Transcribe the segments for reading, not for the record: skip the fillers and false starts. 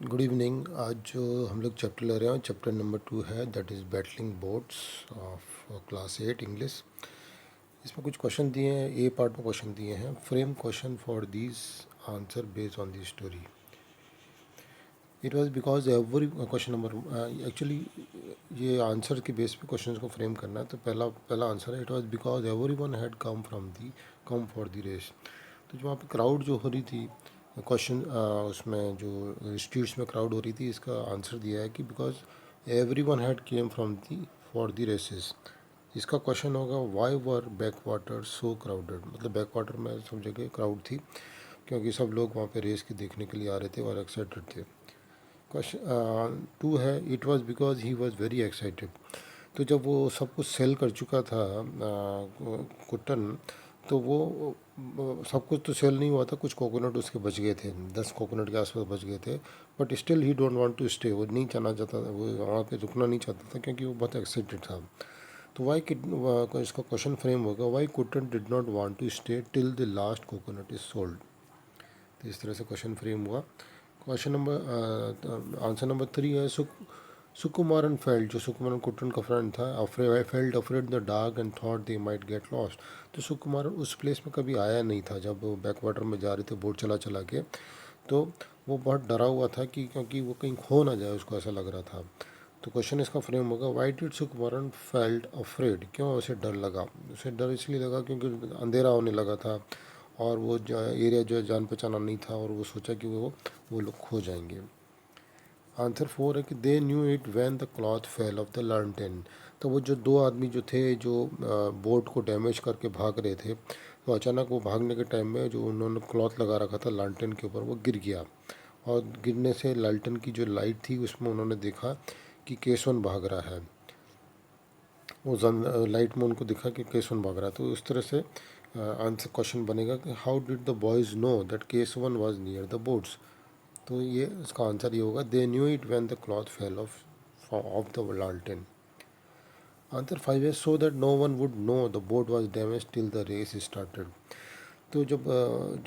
Good evening. आज जो हम लोग चैप्टर ले रहे हैं चैप्टर नंबर 2 है, that is battling bots of class 8 English. इसमें कुछ क्वेश्चन दिए हैं, ए पार्ट में क्वेश्चन दिए हैं। Frame question for this answer based on the story. It was because every question number actually ये आंसर के बेस पे क्वेश्चन को फ्रेम करना है। तो पहला पहला आंसर है, it was because every one had come for the race. तो जो वहाँ पे क्राउड जो हो रही थी क्वेश्चन, उसमें जो स्ट्रीट्स में क्राउड हो रही थी, इसका आंसर दिया है कि because every one had came from the for the races. इसका क्वेश्चन होगा why were back water so crowded. मतलब बैक वाटर में सब जगह क्राउड थी क्योंकि सब लोग वहाँ पे रेस के देखने के लिए आ रहे थे और एक्साइटेड थे। क्वेश्चन 2 है, it was because he was very excited. तो जब वो सब कुछ सेल कर चुका था कुट्टन, तो वो सब कुछ तो सेल नहीं हुआ था, कुछ कोकोनट उसके बच गए थे, 10 कोकोनट के आसपास बच गए थे। But still he don't want to stay, वो नहीं जाना चाहता था, वो वहाँ पे रुकना नहीं चाहता था क्योंकि वो बहुत एक्साइटेड था। तो वाई किड इसका क्वेश्चन फ्रेम होगा, why Kuttan did not want to stay till the last coconut is sold. तो इस तरह से क्वेश्चन फ्रेम हुआ। क्वेश्चन नंबर आंसर नंबर 3 है, सुकुमारन फेल्ट, जो सुकुमारन कुट्टन का फ्रेंड था, afraid felt afraid the dark and thought they might get lost. तो सुकुमारन उस प्लेस में कभी आया नहीं था जब वो बैक वाटर में जा रहे थे बोट चला चला के। तो वो बहुत डरा हुआ था कि क्योंकि वो कहीं खो ना जाए, उसको ऐसा लग रहा था। तो क्वेश्चन इसका फ्रेम होगा, why did Sukumaran felt afraid. क्यों उसे डर लगा? उसे डर इसलिए लगा क्योंकि अंधेरा होने लगा था और वो एरिया जो है जान पहचाना नहीं था, और वो सोचा कि वो लोग खो जाएंगे। आंसर 4 है कि they knew it when the cloth fell off the lantern. तो वो जो दो आदमी जो थे, जो बोट को डैमेज करके भाग रहे थे, तो अचानक वो भागने के टाइम में जो उन्होंने क्लॉथ लगा रखा था लालटेन के ऊपर, वो गिर गया। और गिरने से लालटेन की जो लाइट थी उसमें उन्होंने देखा कि केसवन भाग रहा है। वो लाइट में उनको दिखा कि केसवन भाग रहा है। तो उस तरह से आंसर क्वेश्चन बनेगा कि how did the boys know that Kesavan was near the boats. तो ये इसका आंसर ये होगा, they knew it when the cloth fell off the लालटेन। आंसर 5 है, so that no one would know the boat was damage till the race started. तो जब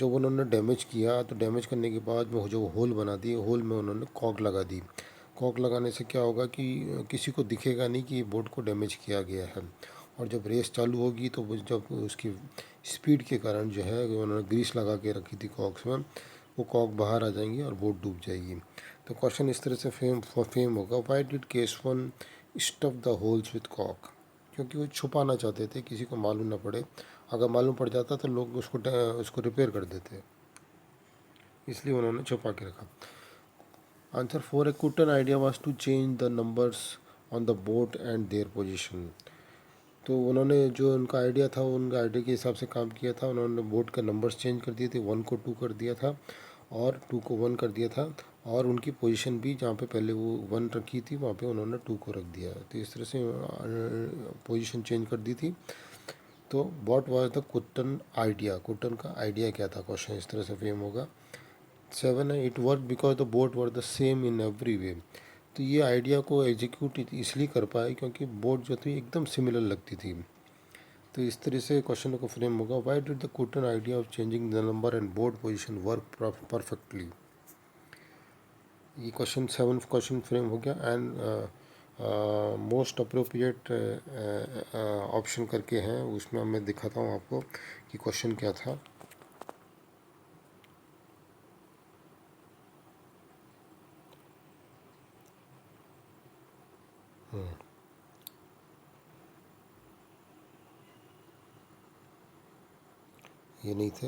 उन्होंने डैमेज किया, तो डैमेज करने के बाद में जो होल बना दिए, होल में उन्होंने कॉक लगा दी। कॉक लगाने से क्या होगा कि किसी को दिखेगा नहीं कि बोट को डैमेज किया गया है। और जब रेस चालू होगी तो जब उसकी स्पीड के कारण जो है, उन्होंने ग्रीस लगा के रखी थी कॉक्स में, वो कॉक बाहर आ जाएंगी और बोट डूब जाएगी। तो क्वेश्चन इस तरह से फेम होगा, why did Kesavan stuff the holes with कॉक। क्योंकि वो छुपाना चाहते थे, किसी को मालूम ना पड़े। अगर मालूम पड़ जाता तो लोग उसको रिपेयर कर देते, इसलिए उन्होंने छुपा के रखा। आंसर 4 है, Kuttan idea was to change the numbers on the boat and their position. तो उन्होंने जो उनका आइडिया था, उनका आइडिया के हिसाब से काम किया था। उन्होंने बोट का नंबर्स चेंज कर दिए थे, 1 को 2 कर दिया था और 2 को 1 कर दिया था। और उनकी पोजीशन भी जहाँ पे पहले वो 1 रखी थी, वहाँ पे उन्होंने 2 को रख दिया। तो इस तरह से पोजीशन चेंज कर दी थी। तो what was the Kutton idea, Kutton का आइडिया क्या था, क्वेश्चन इस तरह से फेम होगा। 7 है, it work because the boat were the same in every way. तो ये आइडिया को एग्जीक्यूट इसलिए कर पाए क्योंकि बोट जो थी एकदम सिमिलर लगती थी। तो इस तरह से क्वेश्चन को फ्रेम होगा, why did the Kutton idea of changing the number and board position work perfectly. ये क्वेश्चन 7 क्वेश्चन फ्रेम हो गया। एंड मोस्ट अप्रोप्रिएट ऑप्शन करके हैं, उसमें मैं दिखाता हूँ आपको कि क्वेश्चन क्या था। ये नहीं थे।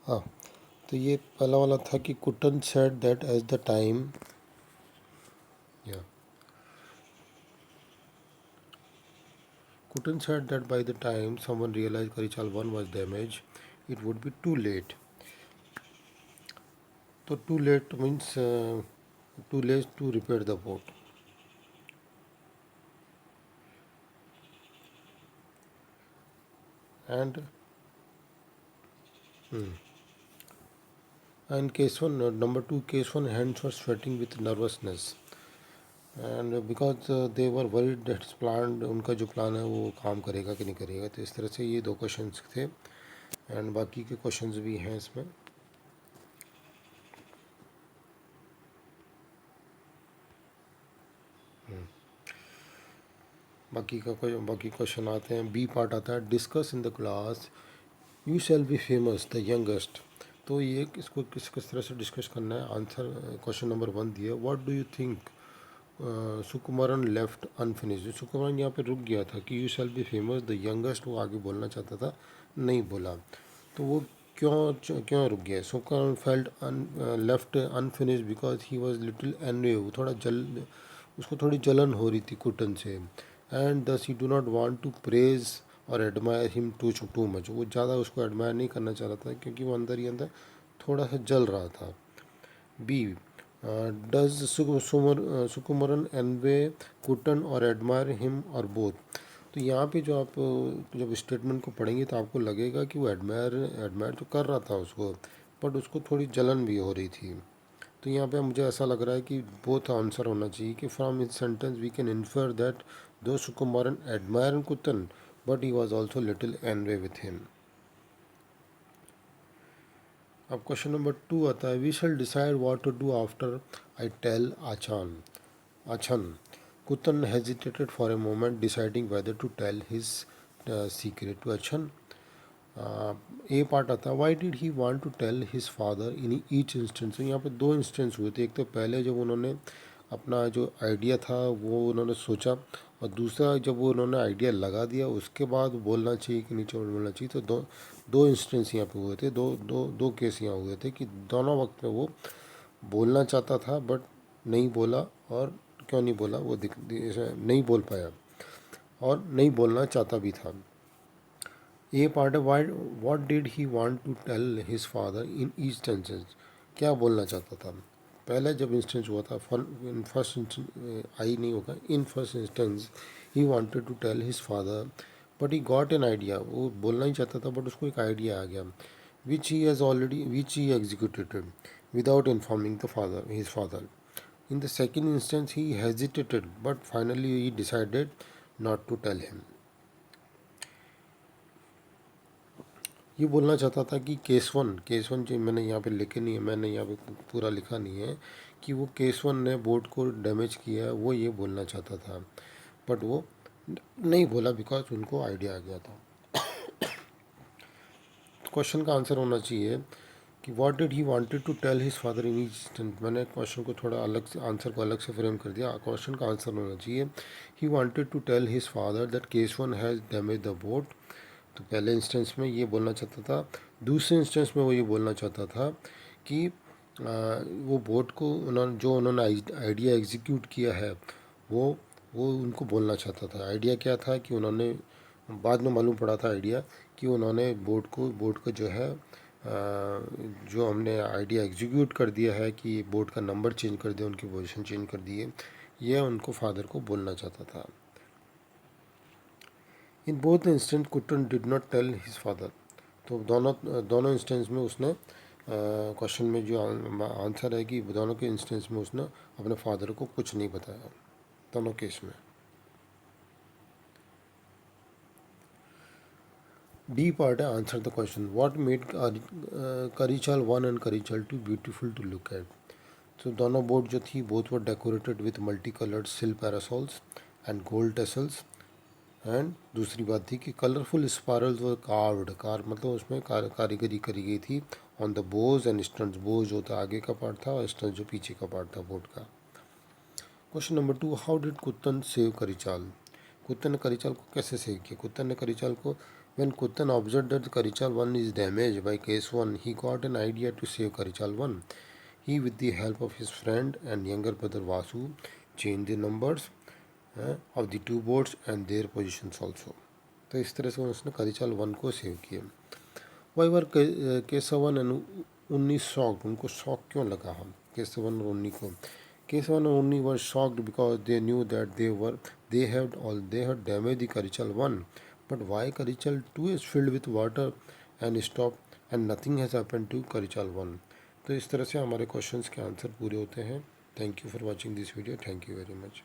हाँ, तो ये पहला वाला था कि Kuttan said that as the time, या Kuttan said that by the time someone realise Karichal 1 was damaged it would be too late। तो too late means too late to repair the boat. And and Kesavan number 2, Kesavan hands were sweating with nervousness and because they were worried that's plan, उनका जो plan है वो काम करेगा कि नहीं करेगा। तो इस तरह से ये दो क्वेश्चन थे। एंड बाकी के क्वेश्चंस भी हैं इसमें। बाकी क्वेश्चन आते हैं। बी पार्ट आता है, discuss in the class you shall be famous the youngest. तो ये इसको किस किस तरह से डिस्कस करना है। आंसर क्वेश्चन नंबर 1 दिया, what do you think Sukumaran left unfinished. Sukumaran यहाँ पे रुक गया था कि you shall be famous the youngest, वो आगे बोलना चाहता था, नहीं बोला। तो वो क्यों रुक गया। Sukumaran felt left unfinished because he was little envy, वो थोड़ा उसको थोड़ी जलन हो रही थी कुटन से। And thus he do not want to praise और एडमायर हिम टू मच, वो ज़्यादा उसको एडमायर नहीं करना चाह रहा था क्योंकि वो अंदर ही अंदर थोड़ा सा जल रहा था। बी, डज सुकुमरन एनवे कुटन और एडमायर हिम और बोथ। तो यहाँ पे जो आप जब स्टेटमेंट को पढ़ेंगे तो आपको लगेगा कि वो एडमायर तो कर रहा था उसको, बट उसको थोड़ी जलन भी हो रही थी। तो यहाँ पे मुझे ऐसा लग रहा है कि बोथ आंसर होना चाहिए कि फ्रॉम इस sentence we can infer that दो Sukumaran admire Kuttan but he was also little annoyed with him. अब क्वेश्चन नंबर 2 आता है, we shall decide what to do after I tell Achan. Kuttan hesitated for a moment deciding whether to tell his secret to Achan. A part आता है, why did he want to tell his father in each instance. यहाँ पे 2 instance हुए थे। एक तो पहले जब उन्होंने अपना जो आइडिया था वो उन्होंने सोचा, और दूसरा जब वो उन्होंने आइडिया लगा दिया उसके बाद बोलना चाहिए कि नीचे बोलना चाहिए। तो दो इंस्टेंस यहाँ पे हुए थे, दो केस यहाँ हुए थे कि दोनों वक्त में वो बोलना चाहता था बट नहीं बोला। और क्यों नहीं बोला, वो नहीं बोल पाया और नहीं बोलना चाहता भी था। ये पार्ट है, why what did he want to tell his father in each tenses. क्या बोलना चाहता था। पहले जब इंस्टेंस हुआ था, इन फर्स्ट आई नहीं होगा, in first instance he wanted to tell his father but he got an idea. वो बोलना ही चाहता था बट उसको एक आइडिया आ गया, which he executed without informing the father his father. In the second instance he hesitated but finally he decided not to tell him. ये बोलना चाहता था कि केसवन जो मैंने यहाँ पे लिखे नहीं है, मैंने यहाँ पे पूरा लिखा नहीं है कि वो केसवन ने बोट को डैमेज किया है, वो ये बोलना चाहता था बट वो नहीं बोला बिकॉज उनको आइडिया आ गया था। क्वेश्चन का आंसर होना चाहिए कि what did he wanted to tell his father in each instant. मैंने क्वेश्चन को थोड़ा अलग से, आंसर को अलग से फ्रेम कर दिया। क्वेश्चन का आंसर होना चाहिए he wanted to tell his father that Kesavan has damage the boat. तो पहले इंस्टेंस में ये बोलना चाहता था, दूसरे इंस्टेंस में वो ये बोलना चाहता था कि वो बोट को उन्होंने आइडिया एग्जीक्यूट किया है वो उनको बोलना चाहता था। आइडिया क्या था कि उन्होंने बाद में मालूम पड़ा था आइडिया कि उन्होंने बोट को जो है जो हमने आइडिया एग्जीक्यूट कर दिया है कि बोट का नंबर चेंज कर दिया, उनकी पोजीशन चेंज कर दिए, यह उनको फादर को बोलना चाहता था। In both instant Kuttan did not tell his father. तो दोनों इंस्टेंस में उसने क्वेश्चन में जो आंसर है कि दोनों के इंस्टेंस में उसने अपने फादर को कुछ नहीं बताया, दोनों केस में। डी पार्ट है, answer the question, what made Karichal 1 and Karichal 2 beautiful to look at. तो दोनों बोट जो थी both were decorated with multi coloured silk parasols and gold tassels. And दूसरी बात थी कि कलरफुल स्पायरल्स वर कार मतलब उसमें कारीगरी करी गई थी on the bows and sterns. Bows जो था आगे का पार्ट था और स्टंट्स जो पीछे का पार्ट था बोट का। Question number 2, how did Kuttan save Karichal. Kuttan ने करीचाल को कैसे सेव किया। कुत्तन ने करीचाल को, when Kuttan observe that Karichal 1 is damage by Kesavan 1 he got an idea to save Karichal 1। He with the help of his friend and younger brother Vasu change the numbers of the 2 boats and their positions also. तो इस तरह से उसने करीचाल 1 को save किया। Why were Keshavan and उन्नी shocked, उनको shock क्यों लगा हम केशवन और उन्नी को। केशवन और उन्नी were shocked because they knew that they had damaged the Karichal 1 but why Karichal 2 is filled with water and stopped and nothing has happened to Karichal 1। तो इस तरह से हमारे क्वेश्चंस के आंसर पूरे होते हैं। Thank you for watching this video, thank you very much.